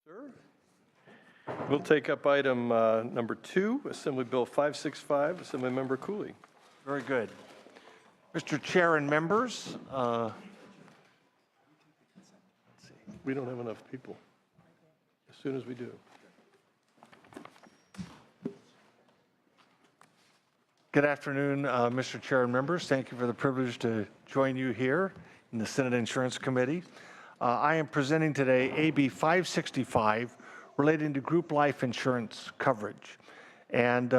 Sir? We'll take up item number 2, Assembly Bill 565, Assemblymember Cooley. Very good. Mr. Chair and members, We don't have enough people. As soon as we do. good afternoon, Mr. Chair and members. Thank you for the privilege to join you here in the Senate Insurance Committee. I am presenting today AB 565 relating to group life insurance coverage. And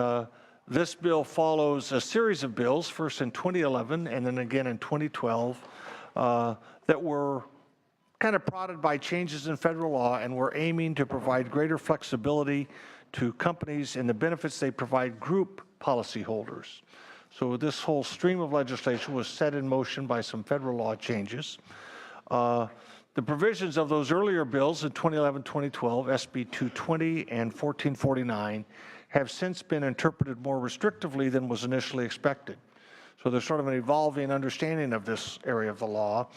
this bill follows a series of bills, first in 2011 and then again in 2012, that were kind of prodded by changes in federal law and were aiming to provide greater flexibility to companies in the benefits they provide group policyholders. So this whole stream of legislation was set in motion by some federal law changes. The provisions of those earlier bills in 2011, 2012, SB 220 and 1449, have since been interpreted more restrictively than was initially expected. So there's sort of an evolving understanding of this area of the law.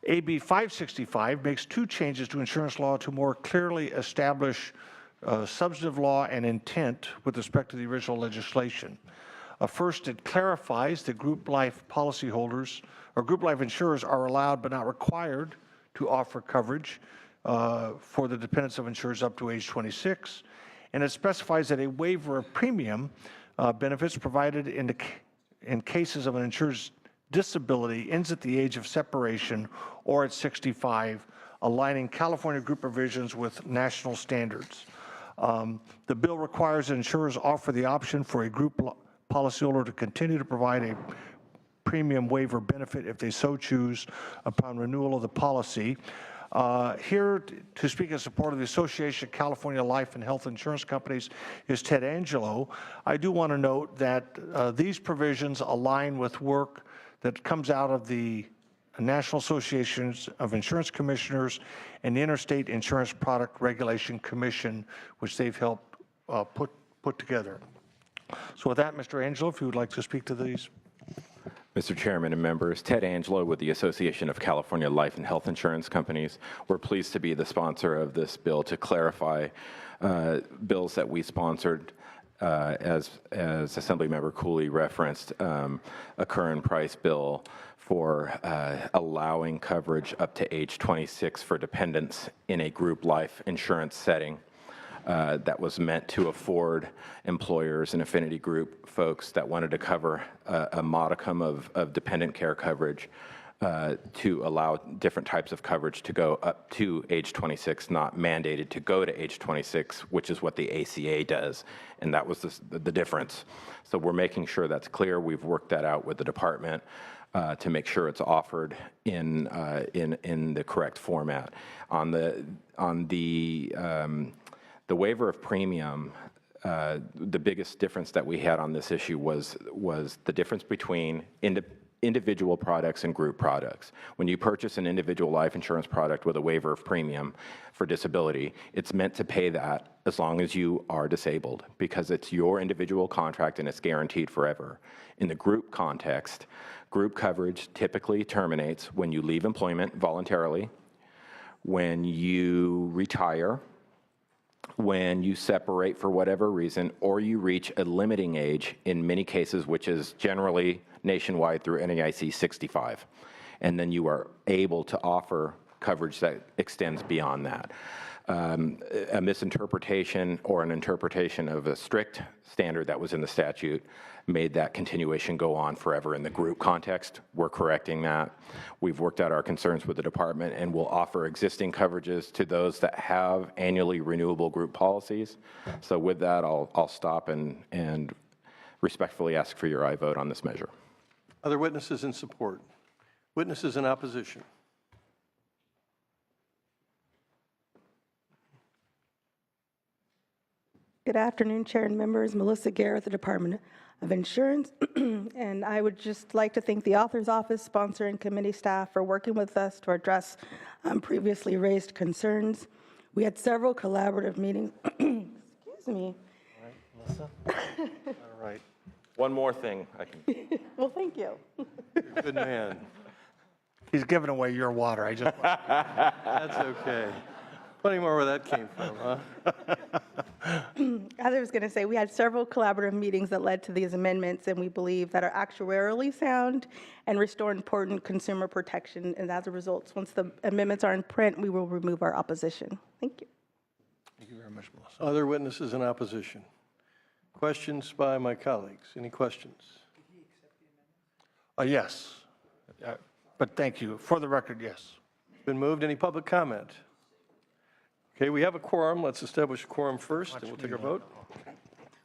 AB 565 makes 2 changes to insurance law to more clearly establish substantive law and intent with respect to the original legislation. First, it clarifies that group life policyholders or group life insurers are allowed but not required to offer coverage for the dependents of insurers up to age 26. And it specifies that a waiver of premium benefits provided in cases of an insurer's disability ends at the age of separation or at 65, aligning California group provisions with national standards. The bill requires that insurers offer the option for a group policyholder to continue to provide a premium waiver benefit if they so choose upon renewal of the policy. Here to speak in support of the Association of California Life and Health Insurance Companies is Ted Angelo. I do want to note that these provisions align with work that comes out of the National Associations of Insurance Commissioners and the Interstate Insurance Product Regulation Commission, which they've helped put together. So with that, Mr. Angelo, if you would like to speak to these. Mr. Chairman and members, Ted Angelo with the Association of California Life and Health Insurance Companies. We're pleased to be the sponsor of this bill to clarify bills that we sponsored as Assemblymember Cooley referenced, a current price bill for allowing coverage up to age 26 for dependents in a group life insurance setting. That was meant to afford employers and affinity group folks that wanted to cover a modicum of dependent care coverage to allow different types of coverage to go up to age 26, not mandated to go to age 26, which is what the ACA does, and that was the difference. So we're making sure that's clear. We've worked that out with the department to make sure it's offered in the correct format. On the waiver of premium, the biggest difference that we had on this issue was the difference between individual products and group products. When you purchase an individual life insurance product with a waiver of premium for disability, it's meant to pay that as long as you are disabled because it's your individual contract and it's guaranteed forever. In the group context, group coverage typically terminates when you leave employment voluntarily, when you retire, when you separate for whatever reason, or you reach a limiting age in many cases, which is generally nationwide through NAIC 65. And then you are able to offer coverage that extends beyond that. A misinterpretation or an interpretation of a strict standard that was in the statute made that continuation go on forever in the group context. We're correcting that. We've worked out our concerns with the department and will offer existing coverages to those that have annually renewable group policies. So with that, I'll stop and respectfully ask for your aye vote on this measure. Other witnesses in support? Witnesses in opposition? Good afternoon, Chair and members. Melissa Garrett, the Department of Insurance. And I would just like to thank the Author's Office, sponsor, and committee staff for working with us to address previously raised concerns. We had several collaborative meetings. Excuse me. All right, Melissa. All right. One more thing. Well, thank you. Good man. He's giving away your water. I just. That's okay. Plenty more where that came from, huh? As I was going to say, we had several collaborative meetings that led to these amendments, and we believe that are actuarially sound and restore important consumer protection. And as a result, once the amendments are in print, we will remove our opposition. Thank you. Thank you very much, Melissa. Other witnesses in opposition? Questions by my colleagues? Any questions? Yes. But thank you. For the record, yes. Been moved. Any public comment? Okay, we have a quorum. Let's establish a quorum first, and we'll take our vote.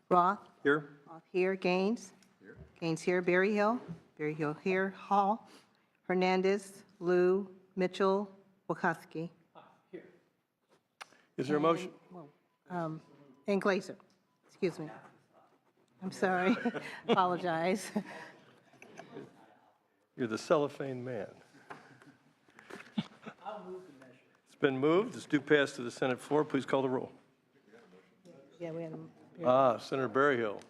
Roth. Here? Roth here. Gaines. Gaines here. Berryhill. Berryhill here. Hall. Hernandez. Lou. Mitchell. Wakowski. Is there a motion? And Glazer. Excuse me. I'm sorry. Apologize. You're the cellophane man. I'll move the measure. It's been moved. It's due pass to the Senate floor. Please call the roll. Yeah, we had Senator Berryhill.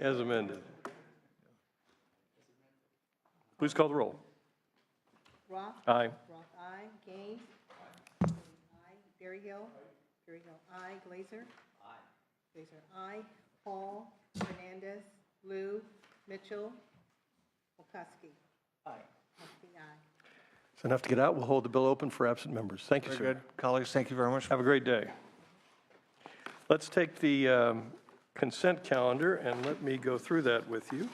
As amended. Please call the roll. Roth. Aye. Roth, aye. Gaines. Aye. Berryhill. Berryhill, aye. Glazer. Aye. Glazer, aye. Hall. Hernandez. Lou. Mitchell. Wakowski. Aye. Wakowski, aye. It's enough to get out. We'll hold the bill open for absent members. Thank you, Very sir. good. Colleagues, thank you very much. Have a great day. Let's take the consent calendar, and let me go through that with you.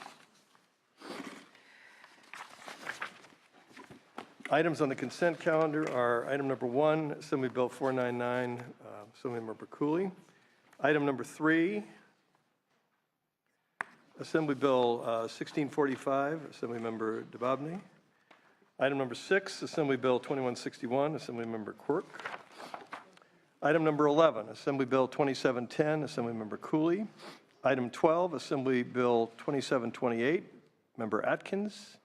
Items on the consent calendar are item number 1, Assembly Bill 499, Assemblymember Cooley. Item number 3, Assembly Bill 1645, Assemblymember DeBobny. Item number 6, Assembly Bill 2161, Assemblymember Quirk. Item number 11, Assembly Bill 2710, Assemblymember Cooley. Item 12, Assembly Bill 2728, Member Atkins.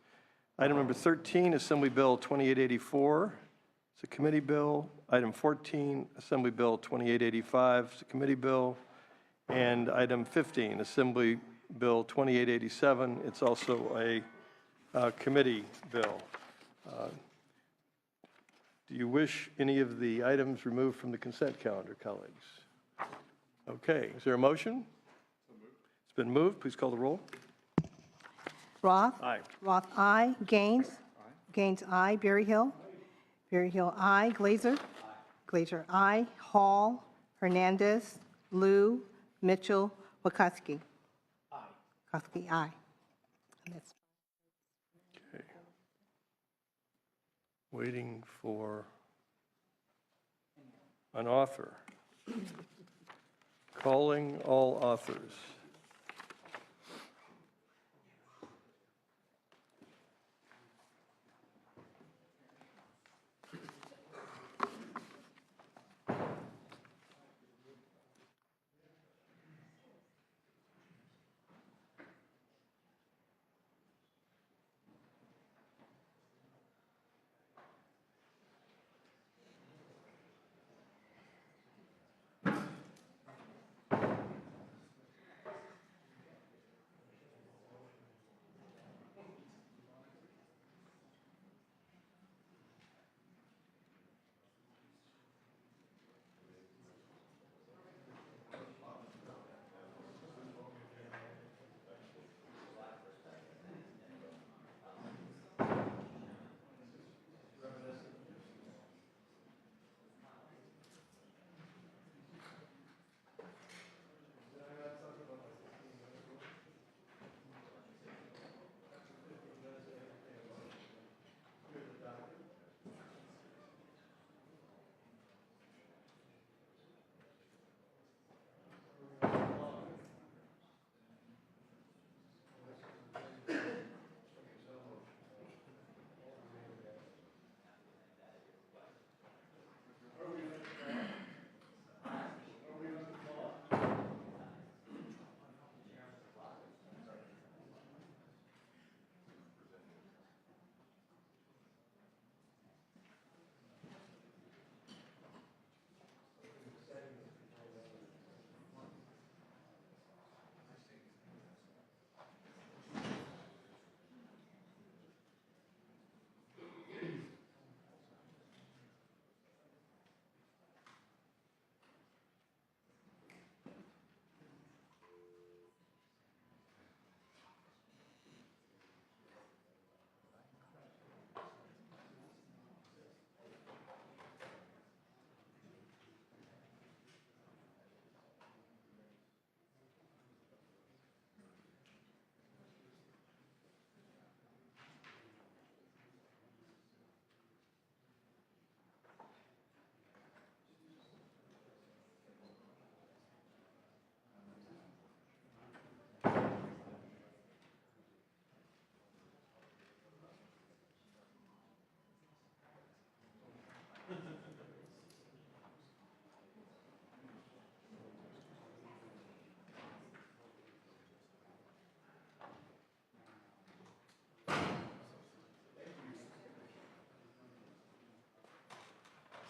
Item number 13, Assembly Bill 2884, it's a committee bill. Item 14, Assembly Bill 2885, it's a committee bill. And item 15, Assembly Bill 2887, it's also a committee bill. Do you wish any of the items removed from the consent calendar, colleagues? Okay, is there a motion? It's been moved. Please call the roll. Roth. Aye. Roth, aye. Gaines. Gaines, aye. Berryhill. Berryhill, aye. Glazer. Glazer, aye. Hall. Hernandez. Lou. Mitchell. Wakowski. Wakowski, aye. And that's Okay. Waiting for an author. Calling all authors.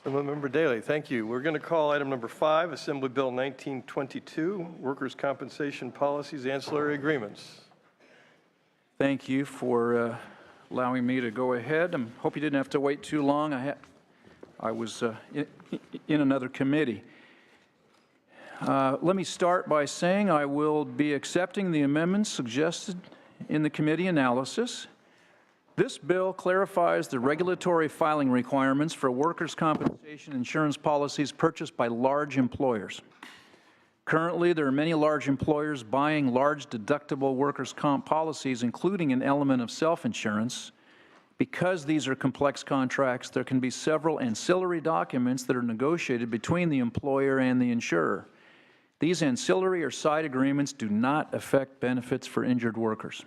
Assemblymember Daley, thank you. We're going to call item number 5, Assembly Bill 1922, Workers' Compensation Policies, Ancillary Agreements. Thank you for allowing me to go ahead. I hope you didn't have to wait too long. I was in another committee. Let me start by saying I will be accepting the amendments suggested in the committee analysis. This bill clarifies the regulatory filing requirements for workers' compensation insurance policies purchased by large employers. Currently, there are many large employers buying large deductible workers' comp policies, including an element of self-insurance. Because these are complex contracts, there can be several ancillary documents that are negotiated between the employer and the insurer. These ancillary or side agreements do not affect benefits for injured workers.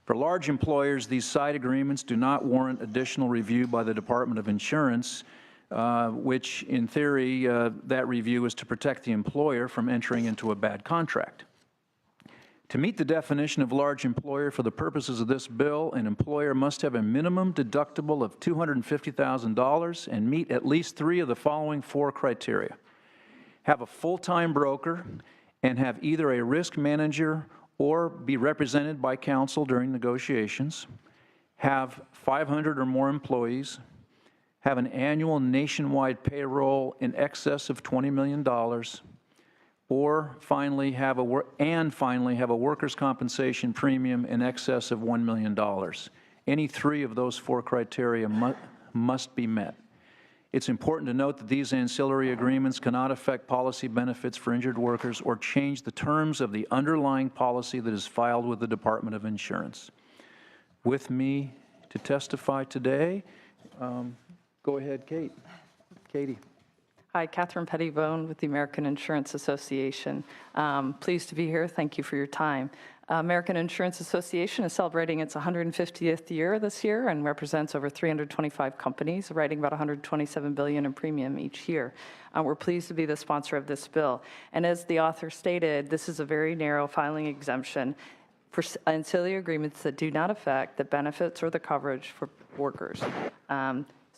For large employers, these side agreements do not warrant additional review by the Department of Insurance, which in theory, that review is to protect the employer from entering into a bad contract. To meet the definition of large employer for the purposes of this bill, an employer must have a minimum deductible of $250,000 and meet at least 3 of the following 4 criteria. Have a full-time broker and have either a risk manager or be represented by counsel during negotiations, have 500 or more employees, have an annual nationwide payroll in excess of $20 million, or finally have a workers' compensation premium in excess of $1 million. Any 3 of those 4 criteria must be met. It's important to note that these ancillary agreements cannot affect policy benefits for injured workers or change the terms of the underlying policy that is filed with the Department of Insurance. With me to testify today, go ahead, Katie. Hi, Catherine Pettibone with the American Insurance Association. Pleased to be here. Thank you for your time. American Insurance Association is celebrating its 150th year this year and represents over 325 companies, writing about $127 billion in premium each year. We're pleased to be the sponsor of this bill. And as the author stated, this is a very narrow filing exemption for ancillary agreements that do not affect the benefits or the coverage for workers.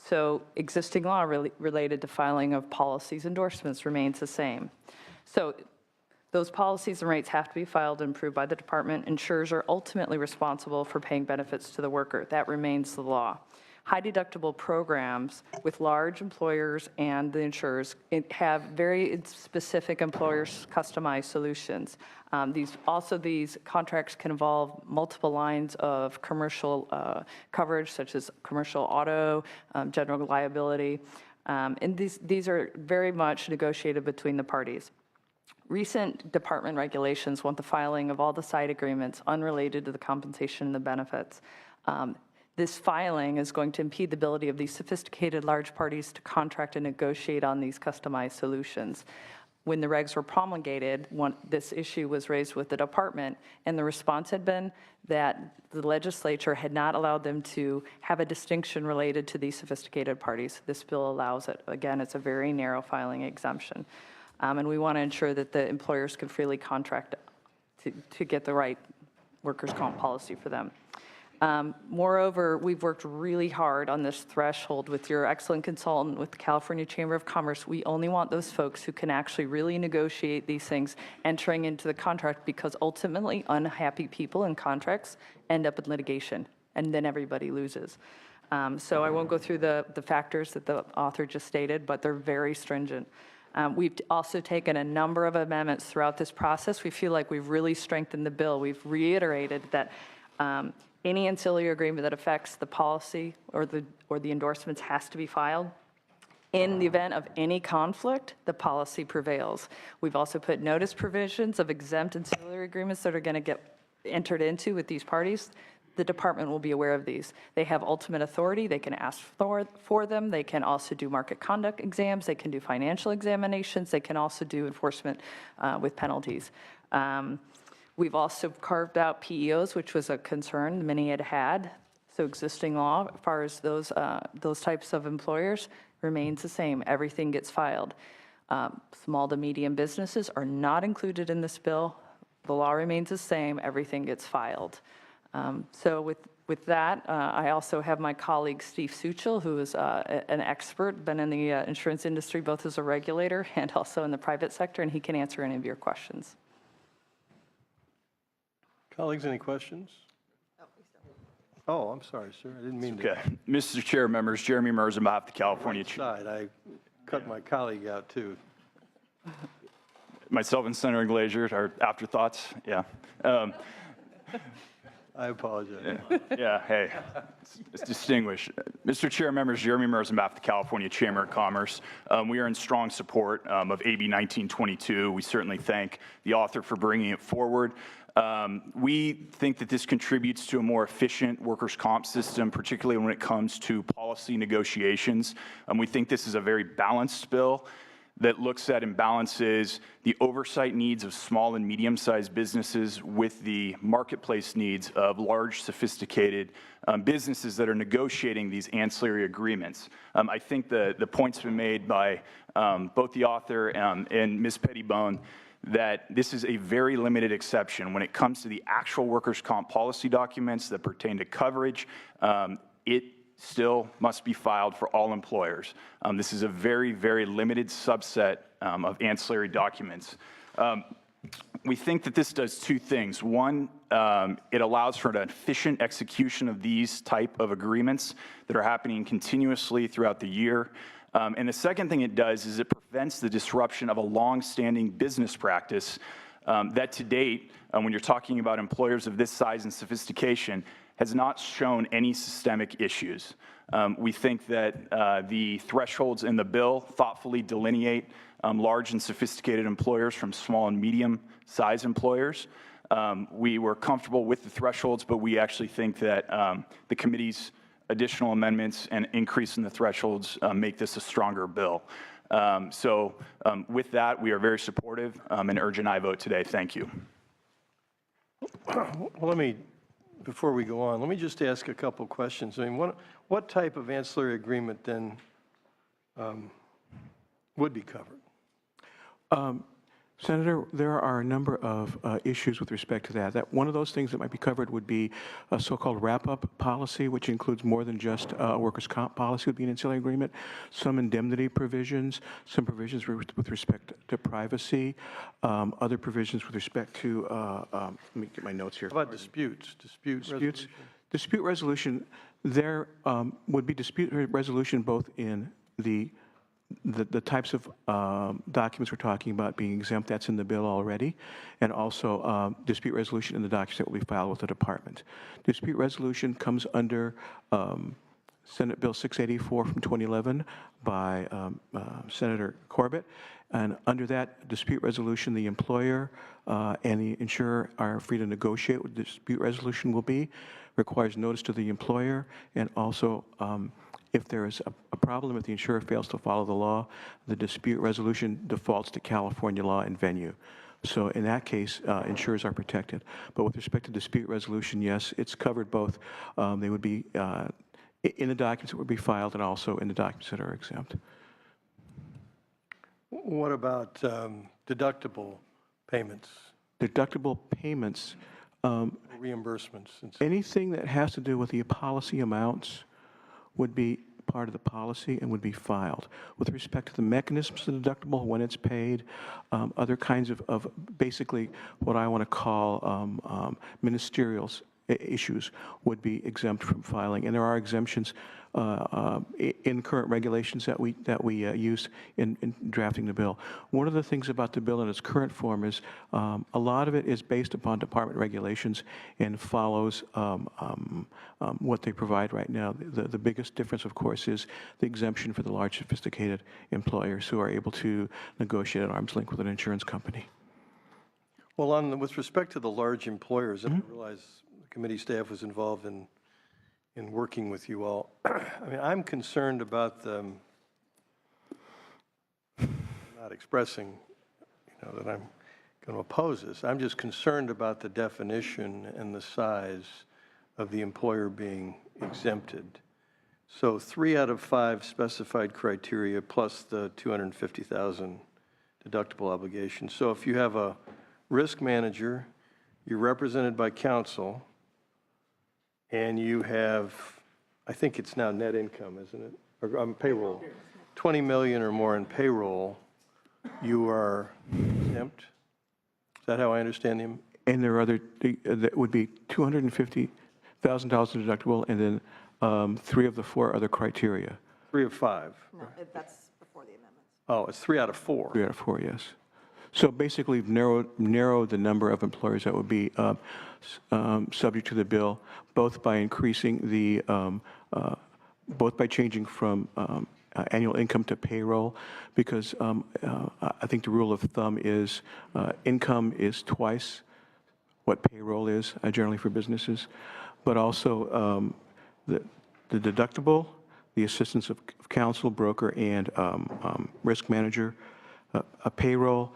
So existing law related to filing of policies endorsements remains the same. So those policies and rates have to be filed and approved by the department. Insurers are ultimately responsible for paying benefits to the worker. That remains the law. High deductible programs with large employers and the insurers have very specific employers customized solutions. These contracts can involve multiple lines of commercial coverage, such as commercial auto, general liability, and these are very much negotiated between the parties. Recent department regulations want the filing of all the side agreements unrelated to the compensation and the benefits. This filing is going to impede the ability of these sophisticated large parties to contract and negotiate on these customized solutions. When the regs were promulgated, this issue was raised with the department, and the response had been that the legislature had not allowed them to have a distinction related to these sophisticated parties. This bill allows it. Again, it's a very narrow filing exemption. And we want to ensure that the employers can freely contract to get the right workers' comp policy for them. Moreover, we've worked really hard on this threshold with your excellent consultant with the California Chamber of Commerce. We only want those folks who can actually really negotiate these things entering into the contract, because ultimately unhappy people in contracts end up in litigation, and then everybody loses. So I won't go through the factors that the author just stated, but they're very stringent. We've also taken a number of amendments throughout this process. We feel like we've really strengthened the bill. We've reiterated that any ancillary agreement that affects the policy or the endorsements has to be filed. In the event of any conflict, the policy prevails. We've also put notice provisions of exempt ancillary agreements that are going to get entered into with these parties. The department will be aware of these. They have ultimate authority. They can ask for them. They can also do market conduct exams. They can do financial examinations. They can also do enforcement with penalties. We've also carved out PEOs, which was a concern many had. So existing law, as far as those types of employers, remains the same. Everything gets filed. Small to medium businesses are not included in this bill. The law remains the same. Everything gets filed. So with With that, I also have my colleague Steve Suchel, who is an expert, been in the insurance industry both as a regulator and also in the private sector, and he can answer any of your questions. Colleagues, any questions? Oh, I'm sorry, sir. I didn't mean to. Okay. Mr. Chair, members, Jeremy Mers on behalf of the California, Side, I cut my colleague out, too. myself and Senator Glazier, our afterthoughts, yeah. I apologize. Yeah, hey, it's distinguished. Mr. Chair, members, Jeremy Mers on behalf of the California Chamber of Commerce. We are in strong support of AB 1922. We certainly thank the author for bringing it forward. We think that this contributes to a more efficient workers' comp system, particularly when it comes to policy negotiations. We think this is a very balanced bill that looks at and balances the oversight needs of small and medium-sized businesses with the marketplace needs of large, sophisticated businesses that are negotiating these ancillary agreements. I think the point's been made by both the author and Ms. Pettibone that this is a very limited exception. When it comes to the actual workers' comp policy documents that pertain to coverage, it still must be filed for all employers. This is a very, very limited subset of ancillary documents. We think that this does two things. One, it allows for an efficient execution of these type of agreements that are happening continuously throughout the year. And the second thing it does is it prevents the disruption of a long-standing business practice that to date, when you're talking about employers of this size and sophistication, has not shown any systemic issues. We think that the thresholds in the bill thoughtfully delineate large and sophisticated employers from small and medium-sized employers. We were comfortable with the thresholds, but we actually think that the committee's additional amendments and increase in the thresholds make this a stronger bill. So with that, we are very supportive and urge an aye vote today. Thank you. Well, before we go on, let me just ask a couple questions. I mean, what type of ancillary agreement then would be covered? Senator, there are a number of issues with respect to that. One of those things that might be covered would be a so-called wrap-up policy, which includes more than just a workers' comp policy would be an ancillary agreement, some indemnity provisions, some provisions with respect to privacy, other provisions with respect to, let me get my notes here. How about disputes? Dispute resolution, there would be dispute resolution both in the types of documents we're talking about being exempt, that's in the bill already, and also dispute resolution in the documents that will be filed with the department. Dispute resolution comes under Senate Bill 684 from 2011 by Senator Corbett, and under that dispute resolution, the employer and the insurer are free to negotiate what the dispute resolution will be, requires notice to the employer, and also if there is a problem, if the insurer fails to follow the law, the dispute resolution defaults to California law and venue. So in that case, insurers are protected. But with respect to dispute resolution, yes, it's covered both. They would be in the documents that would be filed and also in the documents that are exempt. What about deductible payments? Deductible payments. Reimbursements? Anything that has to do with the policy amounts would be part of the policy and would be filed. With respect to the mechanisms of the deductible, when it's paid, other kinds of basically what I want to call ministerial issues would be exempt from filing. And there are exemptions in current regulations that we use in drafting the bill. One of the things about the bill in its current form is a lot of it is based upon department regulations and follows what they provide right now. The biggest difference, of course, is the exemption for the large, sophisticated employers who are able to negotiate at arm's length with an insurance company. Well, with respect to the large employers, and I realize the committee staff was involved in working with you all. I mean, I'm concerned about them not expressing, that I'm going to oppose this. I'm just concerned about the definition and the size of the employer being exempted. So 3 out of 5 specified criteria plus the $250,000 deductible obligation. So if you have a risk manager, you're represented by counsel, and you have, I think it's now net income, isn't it? Or payroll, 20 million or more in payroll, you are exempt? Is that how I understand him? And there are other, that would be $250,000 deductible, and then 3 of the 4 other criteria. 3 of 5? No, that's before the amendments. Oh, it's 3 out of 4. 3 out of 4, yes. So basically, we've narrowed the number of employers that would be subject to the bill, both by increasing the, both by changing from annual income to payroll, because I think the rule of thumb is income is twice what payroll is generally for businesses, but also the deductible, the assistance of counsel, broker, and risk manager, a payroll,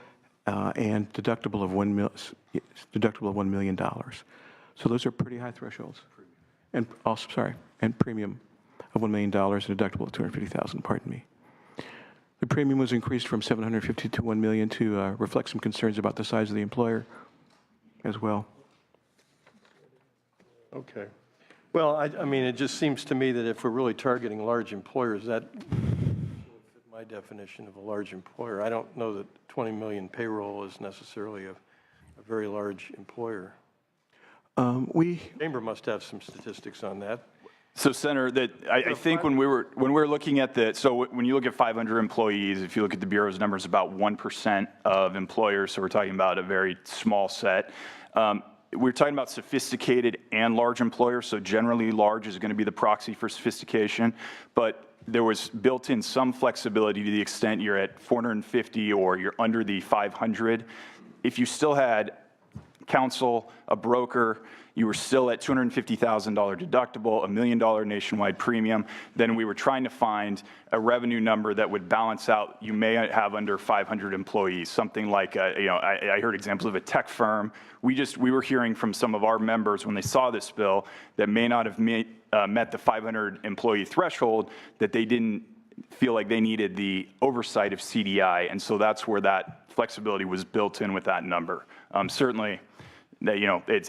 and deductible of $1 million. So those are pretty high thresholds. And also, sorry, and premium of $1 million and deductible of $250,000, pardon me. The premium was increased from $750,000 to $1 million to reflect some concerns about the size of the employer as well. Okay. Well, I mean, it just seems to me that if we're really targeting large employers, that would fit my definition of a large employer. I don't know that 20 million payroll is necessarily a very large employer. Chamber must have some statistics on that. So, Senator, that I think when we were looking at the, so when you look at 500 employees, if you look at the Bureau's numbers, about 1% of employers, so we're talking about a very small set. We're talking about sophisticated and large employers, so generally large is going to be the proxy for sophistication, but there was built in some flexibility to the extent you're at 450 or you're under the 500. If you still had counsel, a broker, you were still at $250,000 deductible, $1 million nationwide premium, then we were trying to find a revenue number that would balance out you may have under 500 employees, something like, I heard examples of a tech firm. We were hearing from some of our members when they saw this bill that may not have met the 500 employee threshold, that they didn't feel like they needed the oversight of CDI, and so that's where that flexibility was built in with that number. Certainly, that,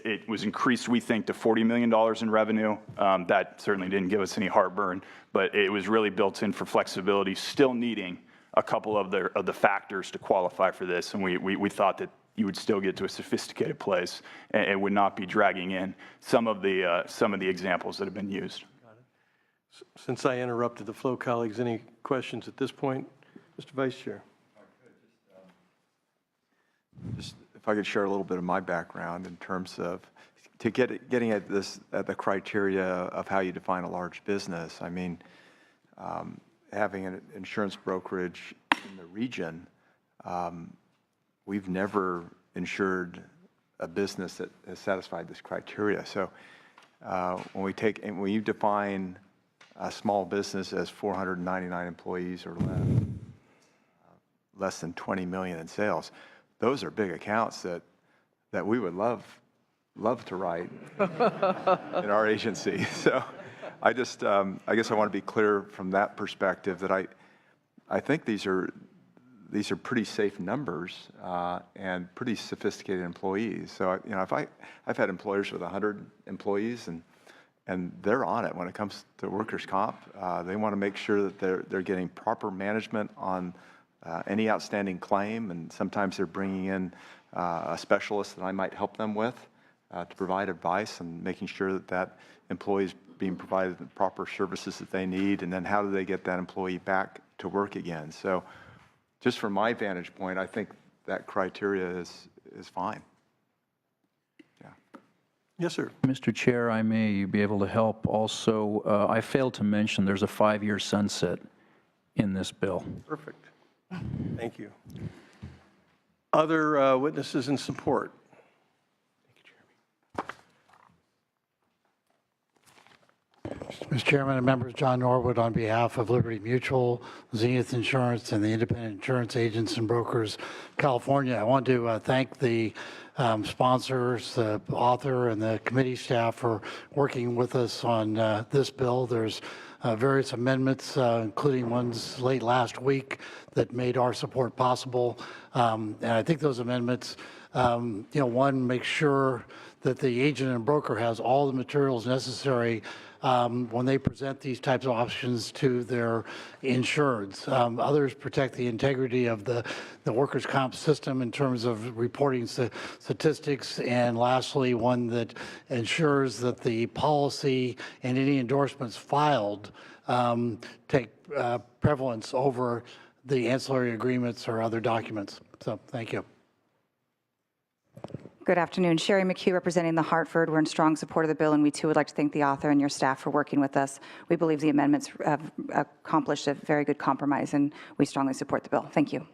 it was increased, we think, to $40 million in revenue. That certainly didn't give us any heartburn, but it was really built in for flexibility, still needing a couple of the factors to qualify for this, and we thought that you would still get to a sophisticated place and would not be dragging in some of the examples that have been used. Since I interrupted the flow, colleagues, any questions at this point? Mr. Vice Chair. Just if I could share a little bit of my background in terms of getting at the criteria of how you define a large business. I mean, having an insurance brokerage in the region, we've never insured a business that has satisfied this criteria. So when you define a small business as 499 employees or less than 20 million in sales, those are big accounts that we would love to write in our agency. So I guess I want to be clear from that perspective that I think these are pretty safe numbers and pretty sophisticated employees. So if I've had employers with 100 employees and they're on it when it comes to workers' comp. They want to make sure that they're getting proper management on any outstanding claim, and sometimes they're bringing in a specialist that I might help them with to provide advice and making sure that employee is being provided the proper services that they need, and then how do they get that employee back to work again. So just from my vantage point, I think that criteria is fine. Yes, sir. Mr. Chair, I may be able to help also. I failed to mention there's a 5-year sunset in this bill. Perfect. Thank you. Other witnesses in support? Mr. Chairman and members, John Norwood on behalf of Liberty Mutual, Zenith Insurance, and the Independent Insurance Agents and Brokers California. I want to thank the sponsors, the author, and the committee staff for working with us on this bill. There's various amendments, including ones late last week, that made our support possible. And I think those amendments, one, make sure that the agent and broker has all the materials necessary when they present these types of options to their insureds. Others protect the integrity of the workers' comp system in terms of reporting statistics. And lastly, one that ensures that the policy and any endorsements filed take prevalence over the ancillary agreements or other documents. So thank you. Good afternoon. Sherry McHugh representing the Hartford. We're in strong support of the bill, and we too would like to thank the author and your staff for working with us. We believe the amendments have accomplished a very good compromise, and we strongly support the bill. Thank you.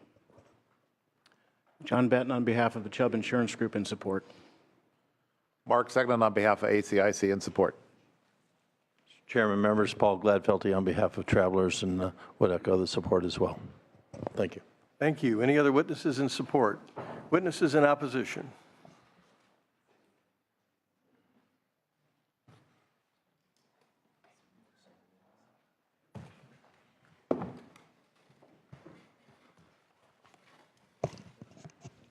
John Benton on behalf of the Chubb Insurance Group in support. Mark Segnan on behalf of ACIC in support. Chairman, members, Paul Gladfelty on behalf of Travelers and would echo the support as well. Thank you. Thank you. Any other witnesses in support? Witnesses in opposition?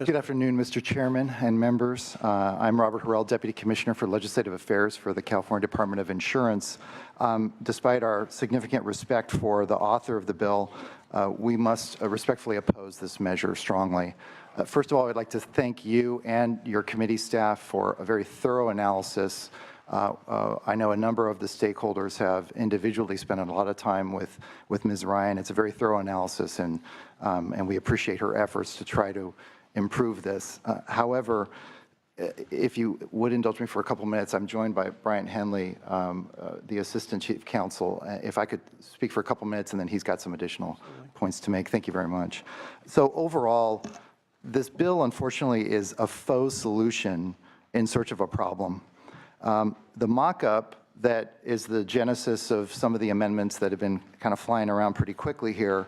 Good afternoon, Mr. Chairman and members. I'm Robert Harrell, Deputy Commissioner for Legislative Affairs for the California Department of Insurance. Despite our significant respect for the author of the bill, we must respectfully oppose this measure strongly. First of all, I'd like to thank you and your committee staff for a very thorough analysis. I know a number of the stakeholders have individually spent a lot of time with Ms. Ryan. It's a very thorough analysis, and we appreciate her efforts to try to improve this. However, if you would indulge me for a couple minutes, I'm joined by Bryant Henley, the Assistant Chief Counsel. If I could speak for a couple minutes, and then he's got some additional points to make. Thank you very much. So overall, this bill, unfortunately, is a faux solution in search of a problem. The mock-up that is the genesis of some of the amendments that have been kind of flying around pretty quickly here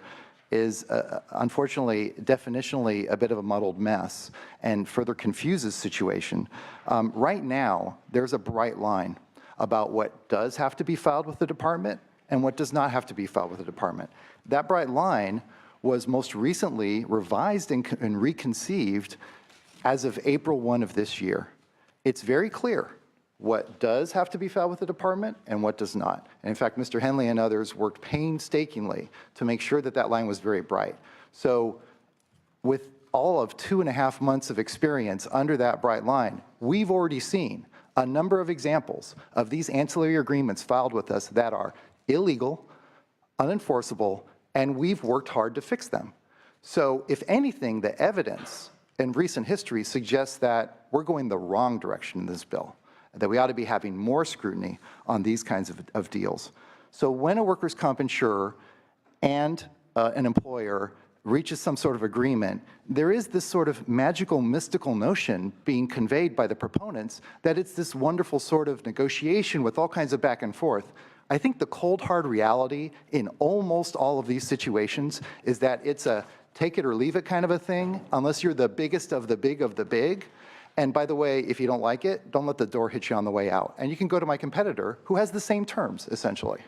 is unfortunately, definitionally, a bit of a muddled mess and further confuses the situation. Right now, there's a bright line about what does have to be filed with the department and what does not have to be filed with the department. That bright line was most recently revised and reconceived as of April 1 of this year. It's very clear what does have to be filed with the department and what does not. And in fact, Mr. Henley and others worked painstakingly to make sure that that line was very bright. So with all of 2.5 months of experience under that bright line, we've already seen a number of examples of these ancillary agreements filed with us that are illegal, unenforceable, and we've worked hard to fix them. So if anything, the evidence in recent history suggests that we're going the wrong direction in this bill, that we ought to be having more scrutiny on these kinds of deals. So when a workers' comp insurer and an employer reaches some sort of agreement, there is this sort of magical, mystical notion being conveyed by the proponents that it's this wonderful sort of negotiation with all kinds of back and forth. I think the cold, hard reality in almost all of these situations is that it's a take it or leave it kind of a thing, unless you're the biggest of the big of the big. And by the way, if you don't like it, don't let the door hit you on the way out. And you can go to my competitor who has the same terms, essentially.